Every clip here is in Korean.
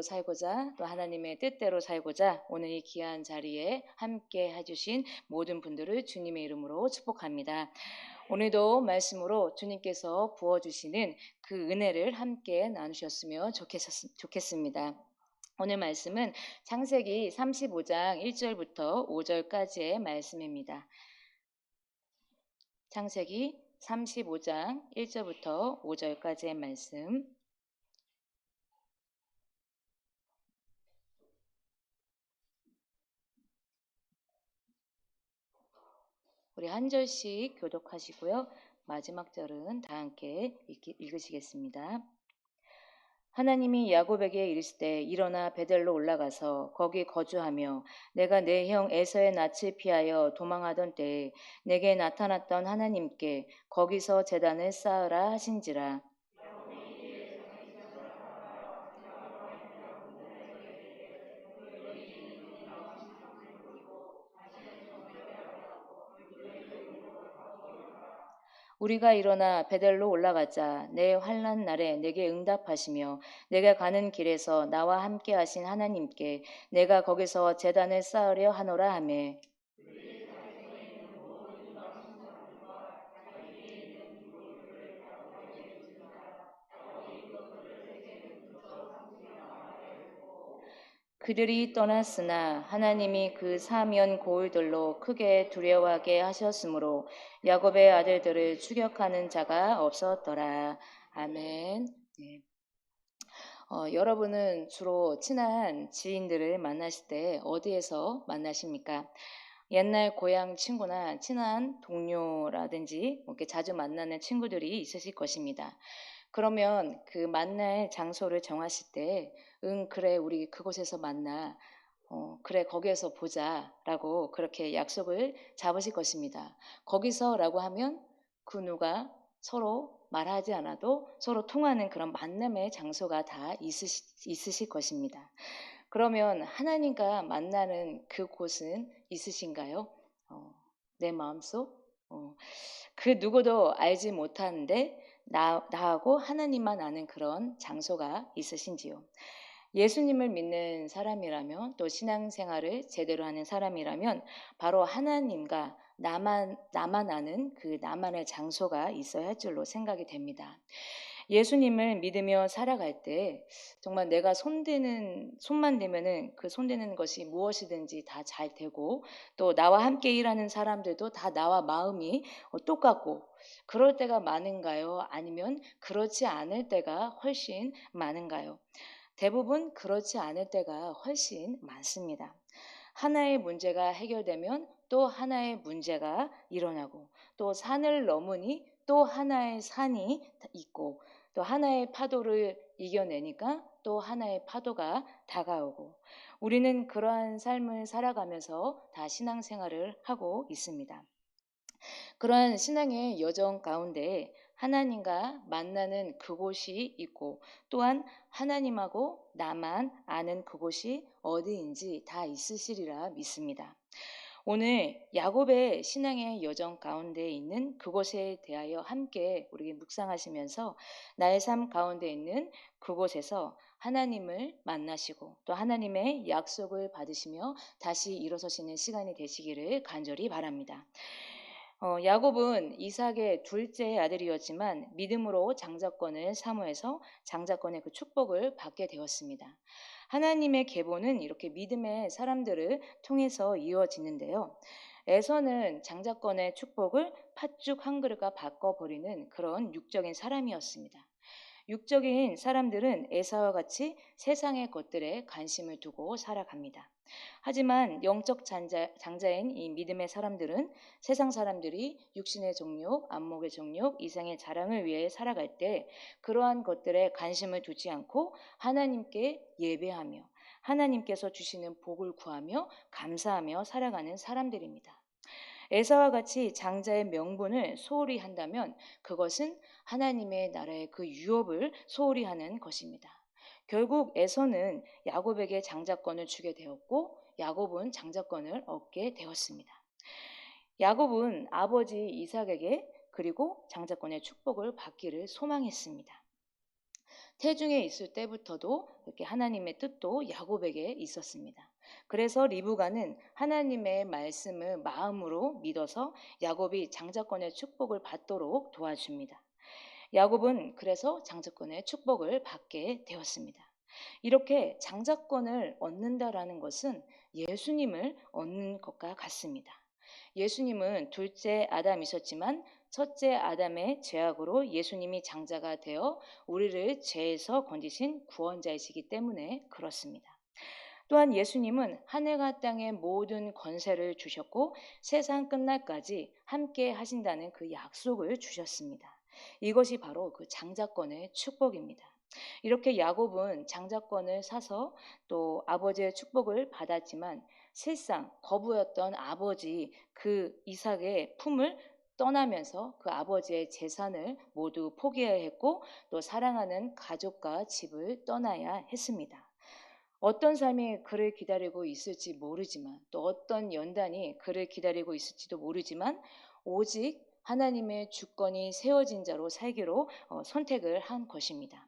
살고자 또 하나님의 뜻대로 살고자 오늘 이 귀한 자리에 함께 해주신 모든 분들을 주님의 이름으로 축복합니다. 오늘도 말씀으로 주님께서 부어주시는 그 은혜를 함께 나누셨으면 좋겠습니다. 오늘 말씀은 창세기 35장 1절부터 5절까지의 말씀입니다. 창세기 35장 1절부터 5절까지의 말씀. 우리 한 절씩 교독하시고요. 마지막 절은 다 함께 읽으시겠습니다. 하나님이 야곱에게 이르시되 일어나 베델로 올라가서 거기 거주하며 내가 내 형 에서의 낯을 피하여 도망하던 때에 내게 나타났던 하나님께 거기서 제단을 쌓으라 하신지라. 우리가 일어나 베델로 올라가자 내 환난 날에 내게 응답하시며 내가 가는 길에서 나와 함께 하신 하나님께 내가 거기서 제단을 쌓으려 하노라 하매. 그들이 떠났으나 하나님이 그 사면 고을들로 크게 두려워하게 하셨으므로 야곱의 아들들을 추격하는 자가 없었더라. 아멘. 네. 여러분은 주로 친한 지인들을 만나실 때 어디에서 만나십니까? 옛날 고향 친구나 친한 동료라든지 이렇게 자주 만나는 친구들이 있으실 것입니다. 그러면 그 만날 장소를 정하실 때, 그래, 우리 그곳에서 만나. 그래, 거기에서 보자라고 그렇게 약속을 잡으실 것입니다. 거기서라고 하면 그 누가 서로 말하지 않아도 서로 통하는 그런 만남의 장소가 다 있으실 것입니다. 그러면 하나님과 만나는 그곳은 있으신가요? 내 마음속? 그 누구도 알지 못하는데 나하고 하나님만 아는 그런 장소가 있으신지요? 예수님을 믿는 사람이라면 또 신앙생활을 제대로 하는 사람이라면 바로 하나님과 나만 아는 그 나만의 장소가 있어야 할 줄로 생각이 됩니다. 예수님을 믿으며 살아갈 때 정말 내가 손만 대면은 그 손대는 것이 무엇이든지 다 잘 되고 또 나와 함께 일하는 사람들도 다 나와 마음이 똑같고 그럴 때가 많은가요? 아니면 그렇지 않을 때가 훨씬 많은가요? 대부분 그렇지 않을 때가 훨씬 많습니다. 하나의 문제가 해결되면 또 하나의 문제가 일어나고 또 산을 넘으니 또 하나의 산이 있고 또 하나의 파도를 이겨내니까 또 하나의 파도가 다가오고 우리는 그러한 삶을 살아가면서 다 신앙생활을 하고 있습니다. 그러한 신앙의 여정 가운데 하나님과 만나는 그곳이 있고 또한 하나님하고 나만 아는 그곳이 어디인지 다 있으시리라 믿습니다. 오늘 야곱의 신앙의 여정 가운데 있는 그곳에 대하여 함께 우리 묵상하시면서 나의 삶 가운데 있는 그곳에서 하나님을 만나시고 또 하나님의 약속을 받으시며 다시 일어서시는 시간이 되시기를 간절히 바랍니다. 야곱은 이삭의 둘째 아들이었지만 믿음으로 장자권을 사모해서 장자권의 그 축복을 받게 되었습니다. 하나님의 계보는 이렇게 믿음의 사람들을 통해서 이어지는데요. 에서는 장자권의 축복을 팥죽 한 그릇과 바꿔버리는 그런 육적인 사람이었습니다. 육적인 사람들은 에사와 같이 세상의 것들에 관심을 두고 살아갑니다. 하지만 영적 장자인 이 믿음의 사람들은 세상 사람들이 육신의 정욕, 안목의 정욕, 이상의 자랑을 위해 살아갈 때 그러한 것들에 관심을 두지 않고 하나님께 예배하며 하나님께서 주시는 복을 구하며 감사하며 살아가는 사람들입니다. 에사와 같이 장자의 명분을 소홀히 한다면 그것은 하나님의 나라의 그 유업을 소홀히 하는 것입니다. 결국 에서는 야곱에게 장자권을 주게 되었고 야곱은 장자권을 얻게 되었습니다. 야곱은 아버지 이삭에게 그리고 장자권의 축복을 받기를 소망했습니다. 태중에 있을 때부터도 이렇게 하나님의 뜻도 야곱에게 있었습니다. 그래서 리브가는 하나님의 말씀을 마음으로 믿어서 야곱이 장자권의 축복을 받도록 도와줍니다. 야곱은 그래서 장자권의 축복을 받게 되었습니다. 이렇게 장자권을 얻는다라는 것은 예수님을 얻는 것과 같습니다. 예수님은 둘째 아담이셨지만 첫째 아담의 죄악으로 예수님이 장자가 되어 우리를 죄에서 건지신 구원자이시기 때문에 그렇습니다. 또한 예수님은 하늘과 땅의 모든 권세를 주셨고 세상 끝날까지 함께 하신다는 그 약속을 주셨습니다. 이것이 바로 그 장자권의 축복입니다. 이렇게 야곱은 장자권을 사서 또 아버지의 축복을 받았지만 실상 거부였던 아버지 그 이삭의 품을 떠나면서 그 아버지의 재산을 모두 포기해야 했고 또 사랑하는 가족과 집을 떠나야 했습니다. 어떤 삶이 그를 기다리고 있을지 모르지만 또 어떤 연단이 그를 기다리고 있을지도 모르지만 오직 하나님의 주권이 세워진 자로 살기로 선택을 한 것입니다.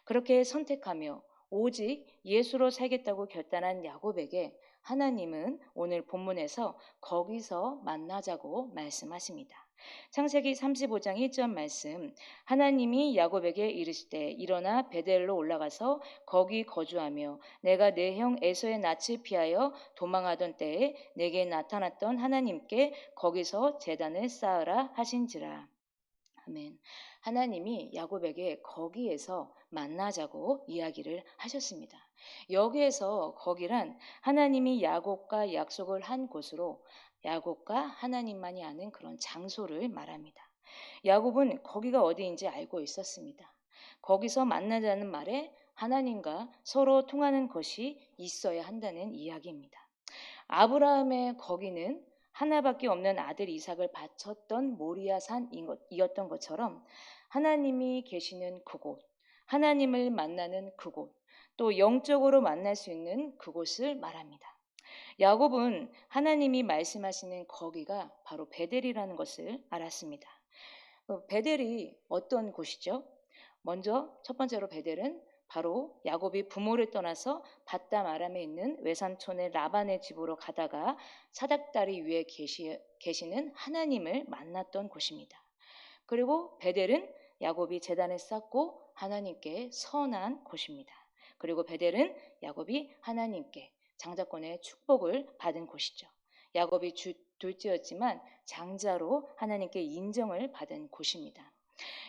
그렇게 선택하며 오직 예수로 살겠다고 결단한 야곱에게 하나님은 오늘 본문에서 거기서 만나자고 말씀하십니다. 창세기 35장 1절 말씀, 하나님이 야곱에게 이르시되 일어나 베델로 올라가서 거기 거주하며 내가 내 형 에서의 낯을 피하여 도망하던 때에 내게 나타났던 하나님께 거기서 제단을 쌓으라 하신지라. 아멘. 하나님이 야곱에게 거기에서 만나자고 이야기를 하셨습니다. 여기에서 거기란 하나님이 야곱과 약속을 한 곳으로 야곱과 하나님만이 아는 그런 장소를 말합니다. 야곱은 거기가 어디인지 알고 있었습니다. 거기서 만나자는 말에 하나님과 서로 통하는 것이 있어야 한다는 이야기입니다. 아브라함의 거기는 하나밖에 없는 아들 이삭을 바쳤던 모리아 산이었던 것처럼 하나님이 계시는 그곳, 하나님을 만나는 그곳, 또 영적으로 만날 수 있는 그곳을 말합니다. 야곱은 하나님이 말씀하시는 거기가 바로 베델이라는 것을 알았습니다. 베델이 어떤 곳이죠? 먼저 첫 번째로 베델은 바로 야곱이 부모를 떠나서 밧담 아람에 있는 외삼촌의 라반의 집으로 가다가 사닥다리 위에 계시는 하나님을 만났던 곳입니다. 그리고 베델은 야곱이 제단을 쌓고 하나님께 선한 곳입니다. 그리고 베델은 야곱이 하나님께 장자권의 축복을 받은 곳이죠. 야곱이 둘째였지만 장자로 하나님께 인정을 받은 곳입니다.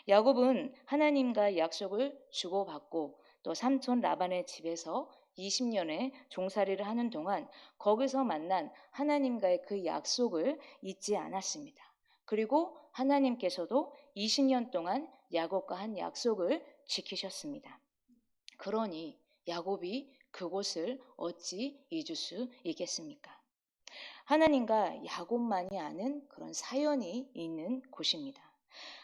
야곱은 하나님과 약속을 주고받고 또 삼촌 라반의 집에서 20년의 종살이를 하는 동안 거기서 만난 하나님과의 그 약속을 잊지 않았습니다. 그리고 하나님께서도 20년 동안 야곱과 한 약속을 지키셨습니다. 그러니 야곱이 그곳을 어찌 잊을 수 있겠습니까? 하나님과 야곱만이 아는 그런 사연이 있는 곳입니다.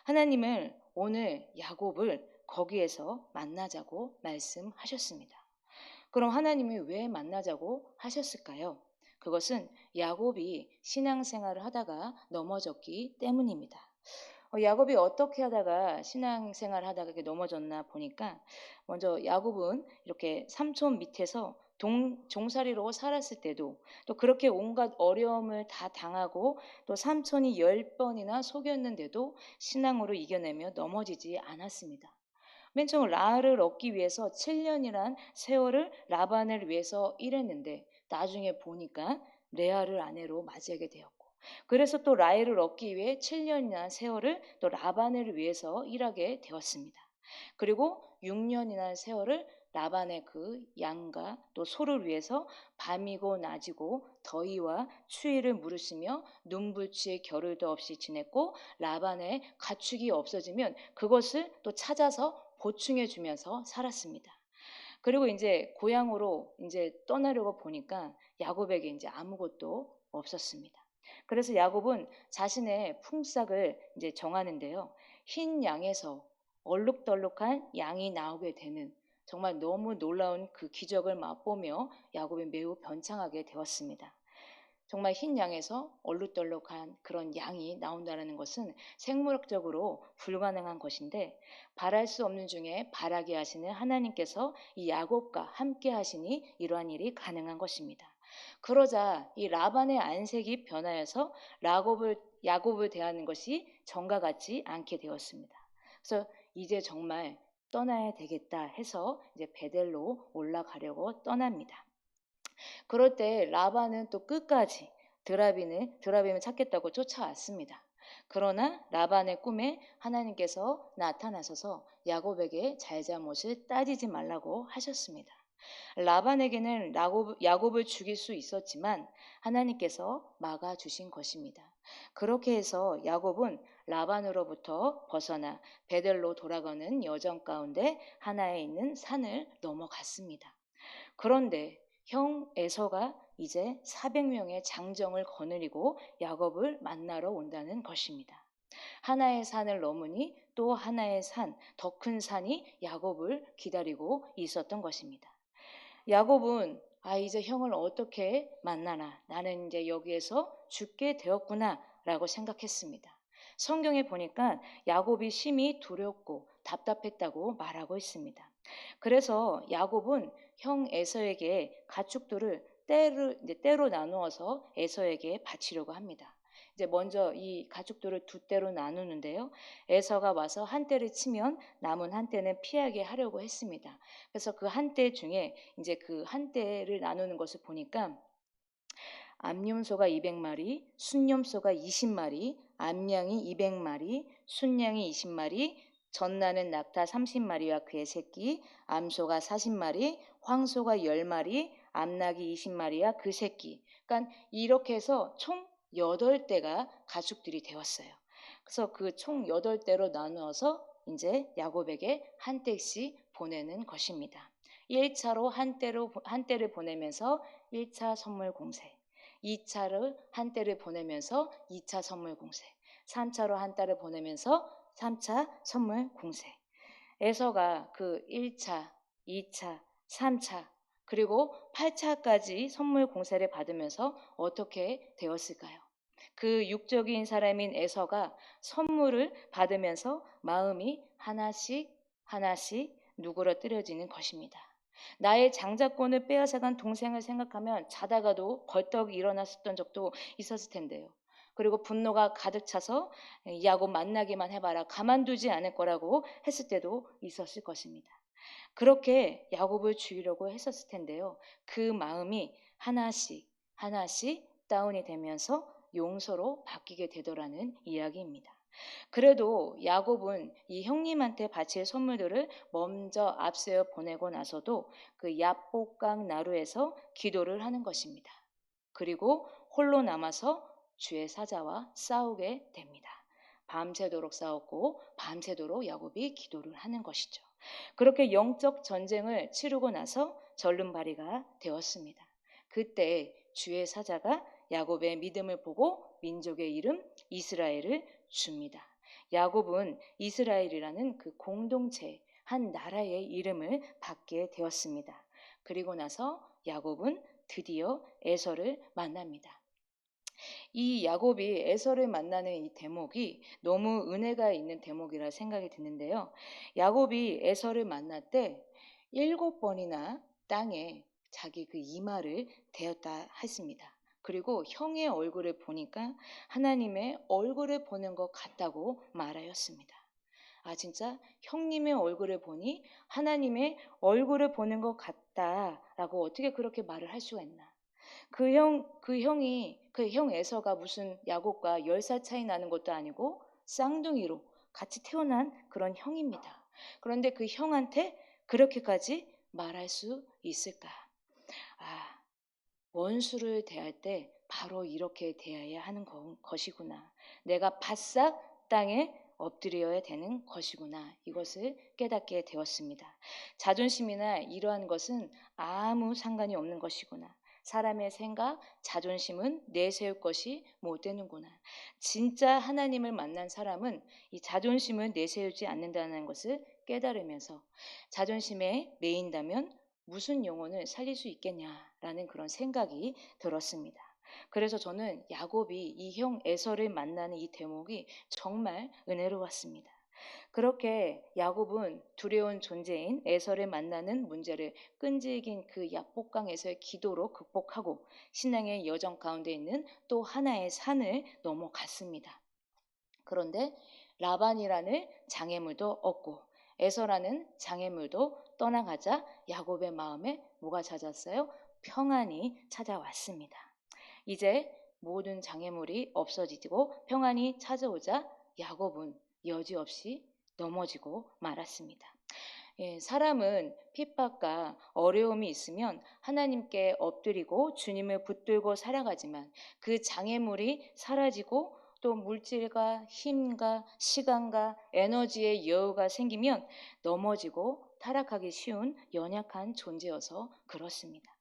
하나님을 오늘 야곱을 거기에서 만나자고 말씀하셨습니다. 그럼 하나님이 왜 만나자고 하셨을까요? 그것은 야곱이 신앙생활을 하다가 넘어졌기 때문입니다. 야곱이 어떻게 하다가 신앙생활을 하다가 이렇게 넘어졌나 보니까 먼저 야곱은 이렇게 삼촌 밑에서 종살이로 살았을 때도 또 그렇게 온갖 어려움을 다 당하고 또 삼촌이 10번이나 속였는데도 신앙으로 이겨내며 넘어지지 않았습니다. 맨 처음 라를 얻기 위해서 7년이란 세월을 라반을 위해서 일했는데 나중에 보니까 레아를 아내로 맞이하게 되었고 그래서 또 라헬을 얻기 위해 7년이나 세월을 또 라반을 위해서 일하게 되었습니다. 그리고 6년이나 세월을 라반의 그 양과 또 소를 위해서 밤이고 낮이고 더위와 추위를 무르시며 눈불치 겨를도 없이 지냈고 라반의 가축이 없어지면 그것을 또 찾아서 보충해 주면서 살았습니다. 그리고 이제 고향으로 이제 떠나려고 보니까 야곱에게 이제 아무것도 없었습니다. 그래서 야곱은 자신의 품삯을 이제 정하는데요. 흰 양에서 얼룩덜룩한 양이 나오게 되는 정말 너무 놀라운 그 기적을 맛보며 야곱이 매우 번창하게 되었습니다. 정말 흰 양에서 얼룩덜룩한 그런 양이 나온다는 것은 생물학적으로 불가능한 것인데, 바랄 수 없는 중에 바라게 하시는 하나님께서 이 야곱과 함께 하시니 이러한 일이 가능한 것입니다. 그러자 이 라반의 안색이 변하여서 야곱을 대하는 것이 전과 같지 않게 되었습니다. 그래서 이제 정말 떠나야 되겠다 해서 이제 베델로 올라가려고 떠납니다. 그럴 때 라반은 또 끝까지 드라빔을 찾겠다고 쫓아왔습니다. 그러나 라반의 꿈에 하나님께서 나타나셔서 야곱에게 잘잘못을 따지지 말라고 하셨습니다. 라반에게는 야곱을 죽일 수 있었지만 하나님께서 막아주신 것입니다. 그렇게 해서 야곱은 라반으로부터 벗어나 베델로 돌아가는 여정 가운데 하나에 있는 산을 넘어갔습니다. 그런데 형 에서가 이제 400명의 장정을 거느리고 야곱을 만나러 온다는 것입니다. 하나의 산을 넘으니 또 하나의 산, 더 큰 산이 야곱을 기다리고 있었던 것입니다. 야곱은 이제 형을 어떻게 만나나, 나는 이제 여기에서 죽게 되었구나 라고 생각했습니다. 성경에 보니까 야곱이 심히 두렵고 답답했다고 말하고 있습니다. 그래서 야곱은 형 에서에게 가축들을 때로 나누어서 에서에게 바치려고 합니다. 이제 먼저 이 가축들을 두 떼로 나누는데요. 에서가 와서 한 떼를 치면 남은 한 떼는 피하게 하려고 했습니다. 그래서 그 한 떼 중에 이제 그 한 떼를 나누는 것을 보니까 암염소가 200마리, 순염소가 20마리, 암양이 200마리, 순양이 20마리, 젖나는 낙타 30마리와 그의 새끼, 암소가 40마리, 황소가 10마리, 암낙이 20마리와 그 새끼. 그러니까 이렇게 해서 총 8대가 가축들이 되었어요. 그래서 그 총 8대로 나누어서 이제 야곱에게 한 떼씩 보내는 것입니다. 1차로 한 떼를 보내면서 1차 선물 공세, 2차로 한 떼를 보내면서 2차 선물 공세, 3차로 한 떼를 보내면서 3차 선물 공세. 에서가 그 1차, 2차, 3차, 그리고 8차까지 선물 공세를 받으면서 어떻게 되었을까요? 그 육적인 사람인 에서가 선물을 받으면서 마음이 하나씩 하나씩 누그러뜨려지는 것입니다. 나의 장자권을 빼앗아간 동생을 생각하면 자다가도 벌떡 일어났었던 적도 있었을 텐데요. 그리고 분노가 가득 차서 야곱 만나기만 해봐라, 가만두지 않을 거라고 했을 때도 있었을 것입니다. 그렇게 야곱을 죽이려고 했었을 텐데요. 그 마음이 하나씩 하나씩 다운이 되면서 용서로 바뀌게 되더라는 이야기입니다. 그래도 야곱은 이 형님한테 바칠 선물들을 먼저 앞세워 보내고 나서도 그 야복강 나루에서 기도를 하는 것입니다. 그리고 홀로 남아서 주의 사자와 싸우게 됩니다. 밤새도록 싸웠고 밤새도록 야곱이 기도를 하는 것이죠. 그렇게 영적 전쟁을 치르고 나서 절름발이가 되었습니다. 그때 주의 사자가 야곱의 믿음을 보고 민족의 이름 이스라엘을 줍니다. 야곱은 이스라엘이라는 그 공동체, 한 나라의 이름을 받게 되었습니다. 그리고 나서 야곱은 드디어 에서를 만납니다. 이 야곱이 에서를 만나는 이 대목이 너무 은혜가 있는 대목이라 생각이 드는데요. 야곱이 에서를 만날 때 7번이나 땅에 자기 그 이마를 대었다 했습니다. 그리고 형의 얼굴을 보니까 하나님의 얼굴을 보는 것 같다고 말하였습니다. 진짜 형님의 얼굴을 보니 하나님의 얼굴을 보는 것 같다라고 어떻게 그렇게 말을 할 수가 있나? 그 형 에서가 무슨 야곱과 10살 차이 나는 것도 아니고 쌍둥이로 같이 태어난 그런 형입니다. 그런데 그 형한테 그렇게까지 말할 수 있을까? 원수를 대할 때 바로 이렇게 대해야 하는 것이구나. 내가 바싹 땅에 엎드려야 되는 것이구나. 이것을 깨닫게 되었습니다. 자존심이나 이러한 것은 아무 상관이 없는 것이구나. 사람의 생각, 자존심은 내세울 것이 못 되는구나. 진짜 하나님을 만난 사람은 이 자존심을 내세우지 않는다는 것을 깨달으면서 자존심에 매인다면 무슨 영혼을 살릴 수 있겠냐라는 그런 생각이 들었습니다. 그래서 저는 야곱이 이 형 에서를 만나는 이 대목이 정말 은혜로웠습니다. 그렇게 야곱은 두려운 존재인 에서를 만나는 문제를 끈질긴 그 야복강에서의 기도로 극복하고 신앙의 여정 가운데 있는 또 하나의 산을 넘어갔습니다. 그런데 라반이라는 장애물도 없고 에서라는 장애물도 떠나가자 야곱의 마음에 뭐가 찾았어요? 평안이 찾아왔습니다. 이제 모든 장애물이 없어지고 평안이 찾아오자 야곱은 여지없이 넘어지고 말았습니다. 사람은 핍박과 어려움이 있으면 하나님께 엎드리고 주님을 붙들고 살아가지만 그 장애물이 사라지고 또 물질과 힘과 시간과 에너지의 여유가 생기면 넘어지고 타락하기 쉬운 연약한 존재여서 그렇습니다.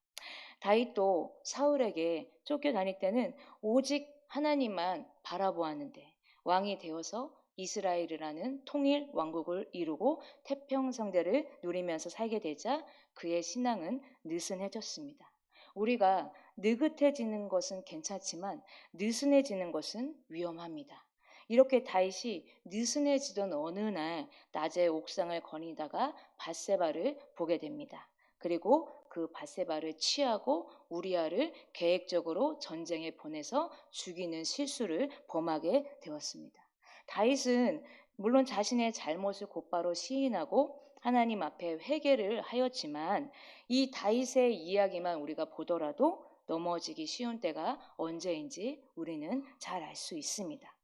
다윗도 사울에게 쫓겨다닐 때는 오직 하나님만 바라보았는데 왕이 되어서 이스라엘이라는 통일 왕국을 이루고 태평성대를 누리면서 살게 되자 그의 신앙은 느슨해졌습니다. 우리가 느긋해지는 것은 괜찮지만 느슨해지는 것은 위험합니다. 이렇게 다윗이 느슨해지던 어느 날 낮에 옥상을 거니다가 밧세바를 보게 됩니다. 그리고 그 밧세바를 취하고 우리아를 계획적으로 전쟁에 보내서 죽이는 실수를 범하게 되었습니다. 다윗은 물론 자신의 잘못을 곧바로 시인하고 하나님 앞에 회개를 하였지만 이 다윗의 이야기만 우리가 보더라도 넘어지기 쉬운 때가 언제인지 우리는 잘 알 수 있습니다.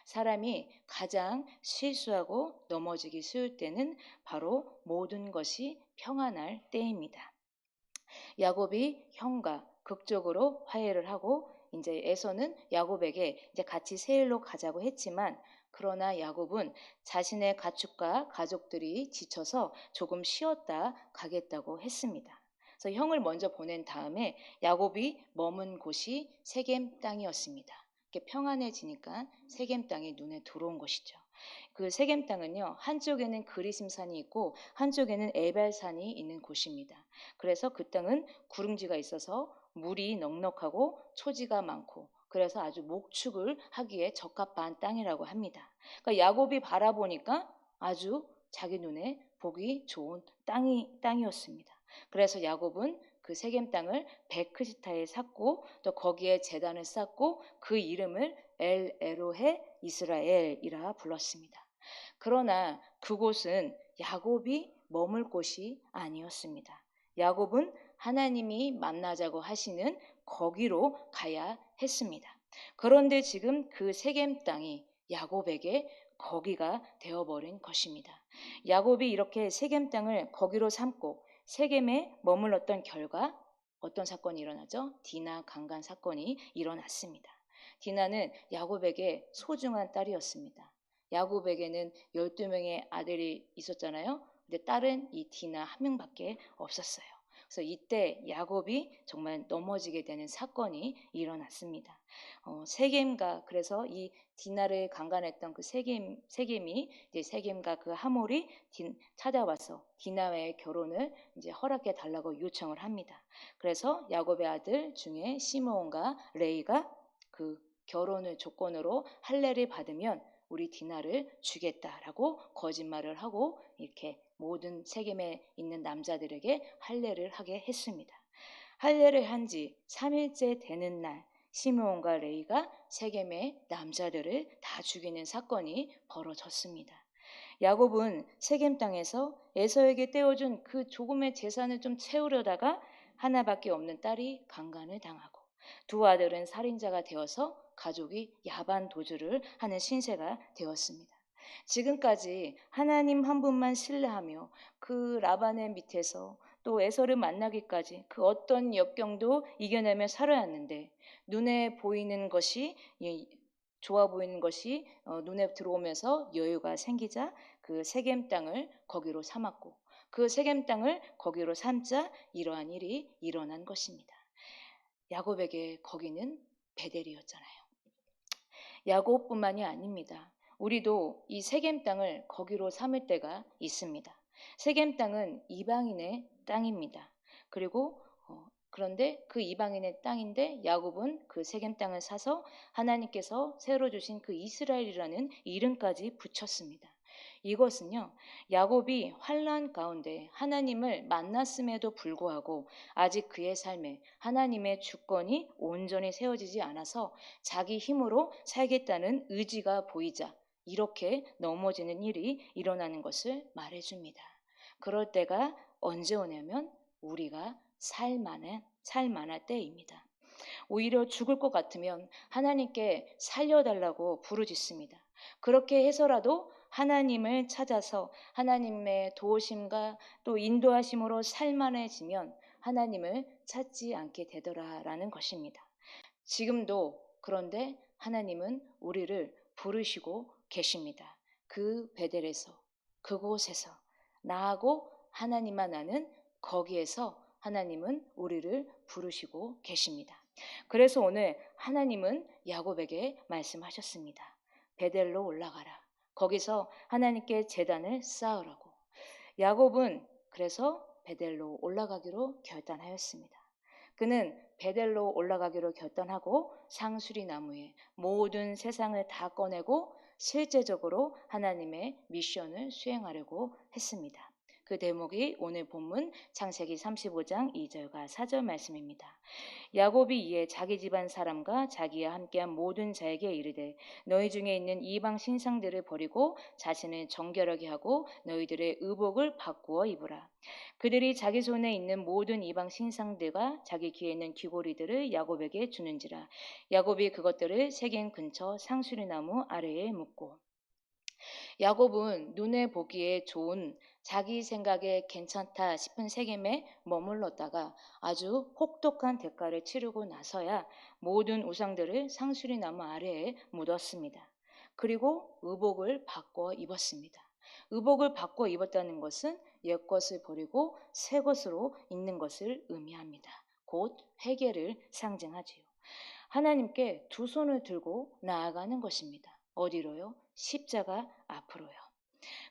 사람이 가장 실수하고 넘어지기 쉬울 때는 바로 모든 것이 평안할 때입니다. 야곱이 형과 극적으로 화해를 하고 이제 에서는 야곱에게 이제 같이 세일로 가자고 했지만 그러나 야곱은 자신의 가축과 가족들이 지쳐서 조금 쉬었다 가겠다고 했습니다. 그래서 형을 먼저 보낸 다음에 야곱이 머문 곳이 세겜 땅이었습니다. 이렇게 평안해지니까 세겜 땅이 눈에 들어온 것이죠. 그 세겜 땅은요, 한쪽에는 그리심산이 있고 한쪽에는 에발산이 있는 곳입니다. 그래서 그 땅은 구릉지가 있어서 물이 넉넉하고 초지가 많고 그래서 아주 목축을 하기에 적합한 땅이라고 합니다. 그러니까 야곱이 바라보니까 아주 자기 눈에 보기 좋은 땅이었습니다. 그래서 야곱은 그 세겜 땅을 베크시타에 샀고 또 거기에 제단을 쌓고 그 이름을 엘 에로헤 이스라엘이라 불렀습니다. 그러나 그곳은 야곱이 머물 곳이 아니었습니다. 야곱은 하나님이 만나자고 하시는 거기로 가야 했습니다. 그런데 지금 그 세겜 땅이 야곱에게 거기가 되어버린 것입니다. 야곱이 이렇게 세겜 땅을 거기로 삼고 세겜에 머물렀던 결과 어떤 사건이 일어나죠? 디나 강간 사건이 일어났습니다. 디나는 야곱에게 소중한 딸이었습니다. 야곱에게는 12명의 아들이 있었잖아요. 근데 딸은 이 디나 한 명밖에 없었어요. 그래서 이때 야곱이 정말 넘어지게 되는 사건이 일어났습니다. 세겜과 그래서 이 디나를 강간했던 그 세겜이 이제 세겜과 그 하몰이 찾아와서 디나와의 결혼을 이제 허락해 달라고 요청을 합니다. 그래서 야곱의 아들 중에 시므온과 레이가 그 결혼을 조건으로 할례를 받으면 우리 디나를 주겠다라고 거짓말을 하고 이렇게 모든 세겜에 있는 남자들에게 할례를 하게 했습니다. 할례를 한 지 3일째 되는 날 시므온과 레이가 세겜의 남자들을 다 죽이는 사건이 벌어졌습니다. 야곱은 세겜 땅에서 에서에게 떼어준 그 조금의 재산을 좀 채우려다가 하나밖에 없는 딸이 강간을 당하고 두 아들은 살인자가 되어서 가족이 야반 도주를 하는 신세가 되었습니다. 지금까지 하나님 한 분만 신뢰하며 그 라반의 밑에서 또 에서를 만나기까지 그 어떤 역경도 이겨내며 살아왔는데 눈에 보이는 것이 좋아 보이는 것이 눈에 들어오면서 여유가 생기자 그 세겜 땅을 거기로 삼았고 그 세겜 땅을 거기로 삼자 이러한 일이 일어난 것입니다. 야곱에게 거기는 베델이었잖아요. 야곱뿐만이 아닙니다. 우리도 이 세겜 땅을 거기로 삼을 때가 있습니다. 세겜 땅은 이방인의 땅입니다. 그런데 그 이방인의 땅인데 야곱은 그 세겜 땅을 사서 하나님께서 새로 주신 그 이스라엘이라는 이름까지 붙였습니다. 이것은요, 야곱이 환난 가운데 하나님을 만났음에도 불구하고 아직 그의 삶에 하나님의 주권이 온전히 세워지지 않아서 자기 힘으로 살겠다는 의지가 보이자 이렇게 넘어지는 일이 일어나는 것을 말해줍니다. 그럴 때가 언제 오냐면 우리가 살만할 때입니다. 오히려 죽을 것 같으면 하나님께 살려달라고 부르짖습니다. 그렇게 해서라도 하나님을 찾아서 하나님의 도우심과 또 인도하심으로 살만해지면 하나님을 찾지 않게 되더라라는 것입니다. 지금도 그런데 하나님은 우리를 부르시고 계십니다. 그 베델에서, 그곳에서 나하고 하나님만 아는 거기에서 하나님은 우리를 부르시고 계십니다. 그래서 오늘 하나님은 야곱에게 말씀하셨습니다. 베델로 올라가라. 거기서 하나님께 제단을 쌓으라고. 야곱은 그래서 베델로 올라가기로 결단하였습니다. 그는 베델로 올라가기로 결단하고 상수리 나무에 모든 세상을 다 꺼내고 실제적으로 하나님의 미션을 수행하려고 했습니다. 그 대목이 오늘 본문 창세기 35장 2절과 4절 말씀입니다. 야곱이 이에 자기 집안 사람과 자기와 함께한 모든 자에게 이르되 너희 중에 있는 이방 신상들을 버리고 자신을 정결하게 하고 너희들의 의복을 바꾸어 입으라. 그들이 자기 손에 있는 모든 이방 신상들과 자기 귀에 있는 귀고리들을 야곱에게 주는지라. 야곱이 그것들을 세겜 근처 상수리나무 아래에 묻고. 야곱은 눈에 보기에 좋은 자기 생각에 괜찮다 싶은 세겜에 머물렀다가 아주 혹독한 대가를 치르고 나서야 모든 우상들을 상수리나무 아래에 묻었습니다. 그리고 의복을 바꿔 입었습니다. 의복을 바꿔 입었다는 것은 옛것을 버리고 새 것으로 입는 것을 의미합니다. 곧 회개를 상징하지요. 하나님께 두 손을 들고 나아가는 것입니다. 어디로요? 십자가 앞으로요.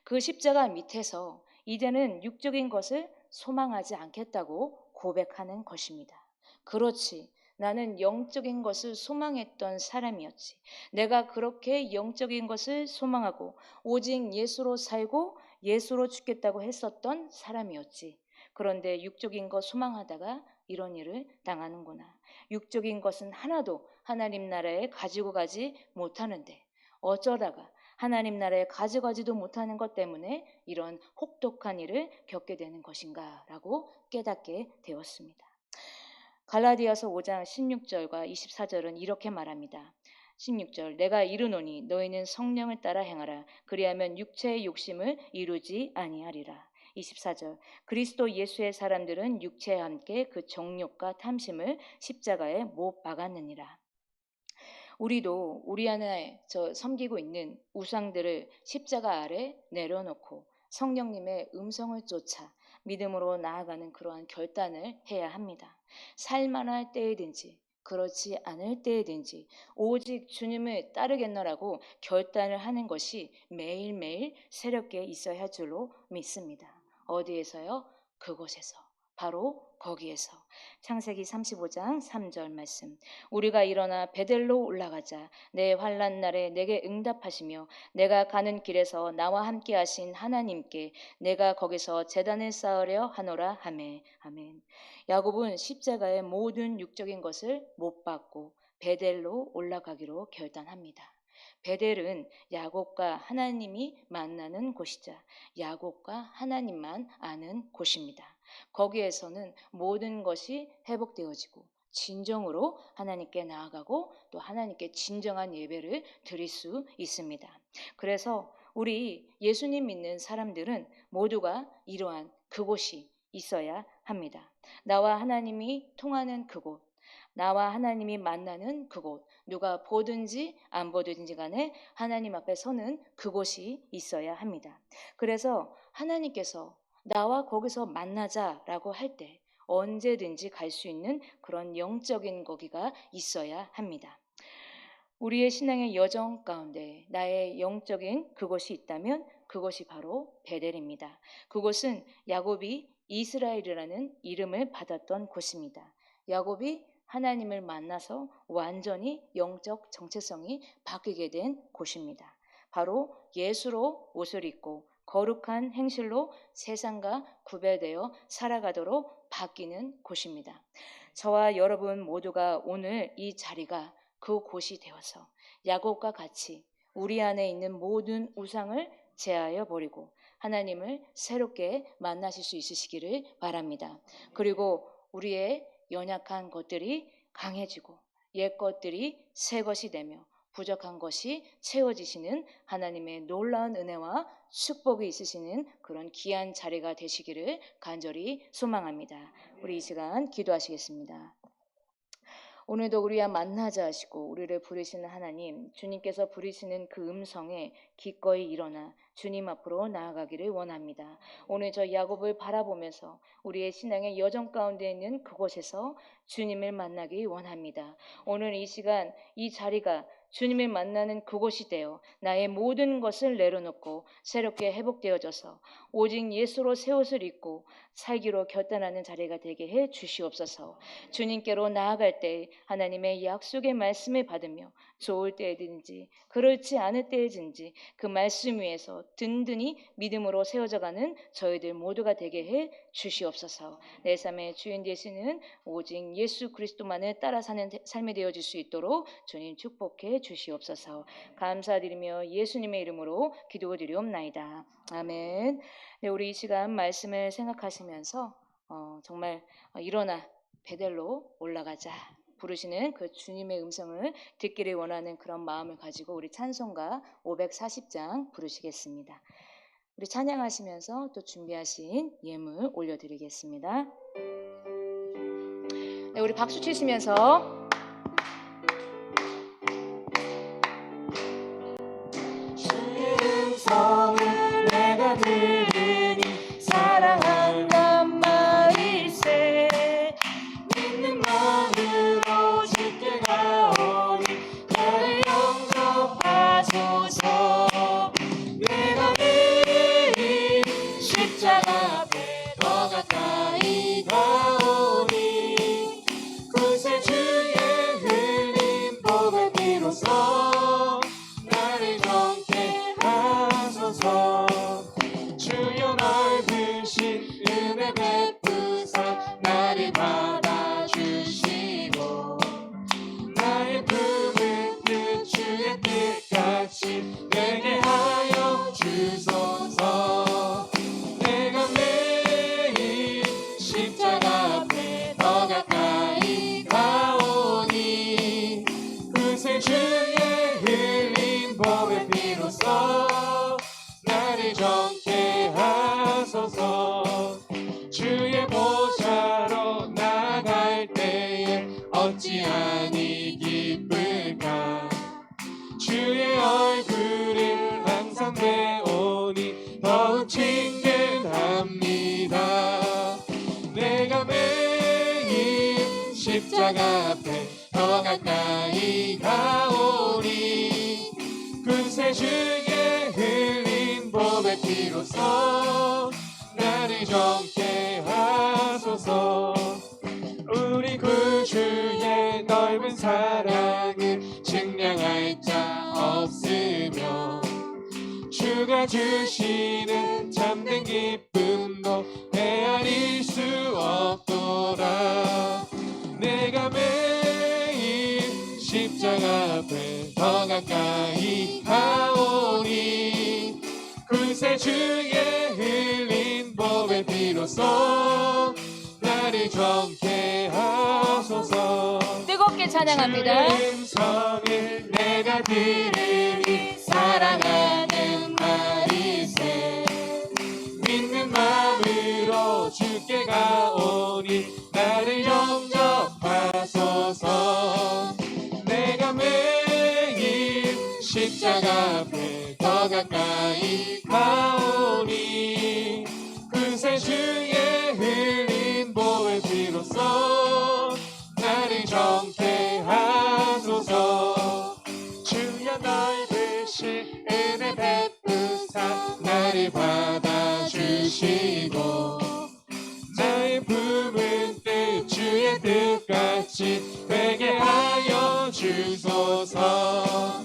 그 십자가 밑에서 이제는 육적인 것을 소망하지 않겠다고 고백하는 것입니다. 그렇지. 나는 영적인 것을 소망했던 사람이었지. 내가 그렇게 영적인 것을 소망하고 오직 예수로 살고 예수로 죽겠다고 했었던 사람이었지. 그런데 육적인 것 소망하다가 이런 일을 당하는구나. 육적인 것은 하나도 하나님 나라에 가지고 가지 못하는데 어쩌다가 하나님 나라에 가져가지도 못하는 것 때문에 이런 혹독한 일을 겪게 되는 것인가라고 깨닫게 되었습니다. 갈라디아서 5장 16절과 24절은 이렇게 말합니다. 16절 내가 이르노니 너희는 성령을 따라 행하라. 그리하면 육체의 욕심을 이루지 아니하리라. 24절 그리스도 예수의 사람들은 육체와 함께 그 정욕과 탐심을 십자가에 못 박았느니라. 우리도 우리 안에 섬기고 있는 우상들을 십자가 아래 내려놓고 성령님의 음성을 쫓아 믿음으로 나아가는 그러한 결단을 해야 합니다. 살만할 때이든지 그렇지 않을 때이든지 오직 주님을 따르겠노라고 결단을 하는 것이 매일매일 새롭게 있어야 할 줄로 믿습니다. 어디에서요? 그곳에서. 바로 거기에서. 창세기 35장 3절 말씀. 우리가 일어나 베델로 올라가자. 내 환난 날에 내게 응답하시며 내가 가는 길에서 나와 함께 하신 하나님께 내가 거기서 제단을 쌓으려 하노라 하매. 아멘. 야곱은 십자가의 모든 육적인 것을 못 받고 베델로 올라가기로 결단합니다. 베델은 야곱과 하나님이 만나는 곳이자 야곱과 하나님만 아는 곳입니다. 거기에서는 모든 것이 회복되어지고 진정으로 하나님께 나아가고 또 하나님께 진정한 예배를 드릴 수 있습니다. 그래서 우리 예수님 믿는 사람들은 모두가 이러한 그곳이 있어야 합니다. 나와 하나님이 통하는 그곳, 나와 하나님이 만나는 그곳, 누가 보든지 안 보든지 간에 하나님 앞에 서는 그곳이 있어야 합니다. 그래서 하나님께서 나와 거기서 만나자라고 할 때 언제든지 갈 수 있는 그런 영적인 거기가 있어야 합니다. 우리의 신앙의 여정 가운데 나의 영적인 그곳이 있다면 그것이 바로 베델입니다. 그곳은 야곱이 이스라엘이라는 이름을 받았던 곳입니다. 야곱이 하나님을 만나서 완전히 영적 정체성이 바뀌게 된 곳입니다. 바로 예수로 옷을 입고 거룩한 행실로 세상과 구별되어 살아가도록 바뀌는 곳입니다. 저와 여러분 모두가 오늘 이 자리가 그 곳이 되어서 야곱과 같이 우리 안에 있는 모든 우상을 제하여 버리고 하나님을 새롭게 만나실 수 있으시기를 바랍니다. 그리고 우리의 연약한 것들이 강해지고 옛 것들이 새 것이 되며 부족한 것이 채워지시는 하나님의 놀라운 은혜와 축복이 있으시는 그런 귀한 자리가 되시기를 간절히 소망합니다. 우리 이 시간 기도하시겠습니다. 오늘도 우리와 만나자 하시고 우리를 부르시는 하나님, 주님께서 부르시는 그 음성에 기꺼이 일어나 주님 앞으로 나아가기를 원합니다. 오늘 저 야곱을 바라보면서 우리의 신앙의 여정 가운데 있는 그곳에서 주님을 만나기 원합니다. 오늘 이 시간 이 자리가 주님을 만나는 그곳이 되어 나의 모든 것을 내려놓고 새롭게 회복되어져서 오직 예수로 새 옷을 입고 살기로 결단하는 자리가 되게 해 주시옵소서. 주님께로 나아갈 때 하나님의 약속의 말씀을 받으며 좋을 때든지 그렇지 않을 때든지 그 말씀 위에서 든든히 믿음으로 세워져가는 저희들 모두가 되게 해 주시옵소서. 내 삶의 주인 되시는 오직 예수 그리스도만을 따라 사는 삶이 되어질 수 있도록 주님 축복해 주시옵소서. 감사드리며 예수님의 이름으로 기도드리옵나이다. 아멘. 네, 우리 이 시간 말씀을 생각하시면서 정말 일어나 베델로 올라가자 부르시는 그 주님의 음성을 듣기를 원하는 그런 마음을 가지고 우리 찬송가 540장 부르시겠습니다. 우리 찬양하시면서 또 준비하신 예물 올려드리겠습니다. 네, 우리 박수 치시면서 주의 음성을 내가 들으니 사랑한단 말일세. 믿는 마음으로 주께 가오니 나를 영접하소서. 내가 매일 십자가 앞에 더 가까이 가오니 그새 주의 흘린 복을 비로소 나를 정케 하소서. 주여 넓으신 은혜 베푸사 나를 받아주시고 나의 품을 그 주의 뜻같이 내게 하여 주소서. 내가 매일 십자가 앞에 더 가까이 가오니 그새 주의 흘린 복을 비로소 나를 정케 하소서. 주의 보좌로 나갈 때에 어찌하니 기쁠까. 주의 얼굴을 항상 배우니 더욱 친근합니다. 내가 매일 십자가 앞에 더 가까이 가오니 그새 주의 흘린 복의 피로써 나를 정케 하소서. 우리 구주의 넓은 사랑을 증량할 자 없으며 주가 주시는 참된 기쁨도 헤아릴 수 없도다. 내가 매일 십자가 앞에 더 가까이 가오니 그새 주의 흘린 복의 피로써 나를 정케 하소서. 뜨겁게 찬양합니다. 주의 음성을 내가 들으니 사랑하는 말이세. 믿는 마음으로 주께 가오니 나를 영접하소서. 내가 매일 십자가 앞에 더 가까이 가오니 그새 주의 흘린 복의 피로써 나를 정케 하소서. 주여 넓으신 은혜 베푸사 나를 받아주시고 나의 품은 뜻 주의 뜻 같이 되게 하여 주소서.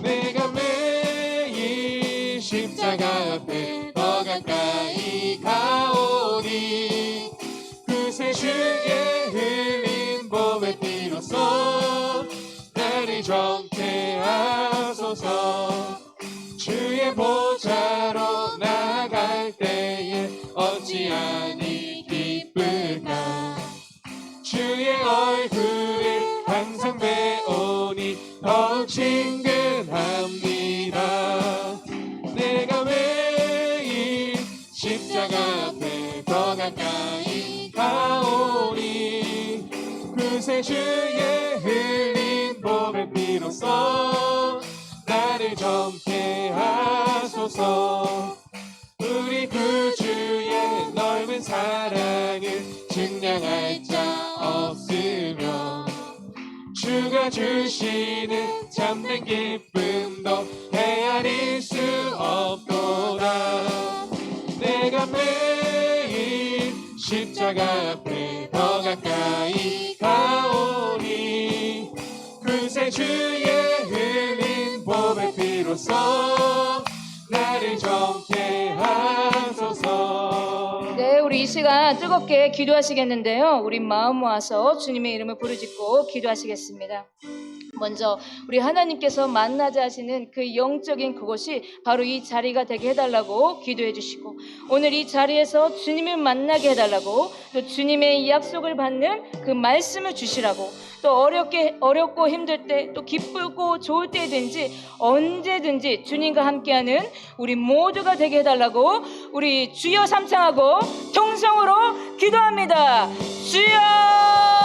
내가 매일 십자가 앞에 더 가까이 가오니 그새 주의 흘린 보배 피로써 나를 정케하소서. 주의 보좌로 나갈 때에 어찌하니 기쁠까. 주의 얼굴을 항상 배우니 더욱 친근합니다. 내가 매일 십자가 앞에 더 가까이 가오니 그새 주의 흘린 보배 피로써 나를 정케하소서. 우리 구주의 넓은 사랑을 증량할 자 없으며 주가 주시는 참된 기쁨도 헤아릴 수 없도다. 내가 매일 십자가 앞에 더 가까이 가오니 그새 주의 흘린 보배 피로써 나를 정케하소서. 네, 우리 이 시간 뜨겁게 기도하시겠는데요. 우리 마음 모아서 주님의 이름을 부르짖고 기도하시겠습니다. 먼저 우리 하나님께서 만나자 하시는 그 영적인 그곳이 바로 이 자리가 되게 해달라고 기도해 주시고, 오늘 이 자리에서 주님을 만나게 해달라고, 또 주님의 약속을 받는 그 말씀을 주시라고, 또 어렵고 힘들 때, 또 기쁘고 좋을 때든지 언제든지 주님과 함께하는 우리 모두가 되게 해달라고 우리 주여 삼창하고 통성으로 기도합니다. 주여!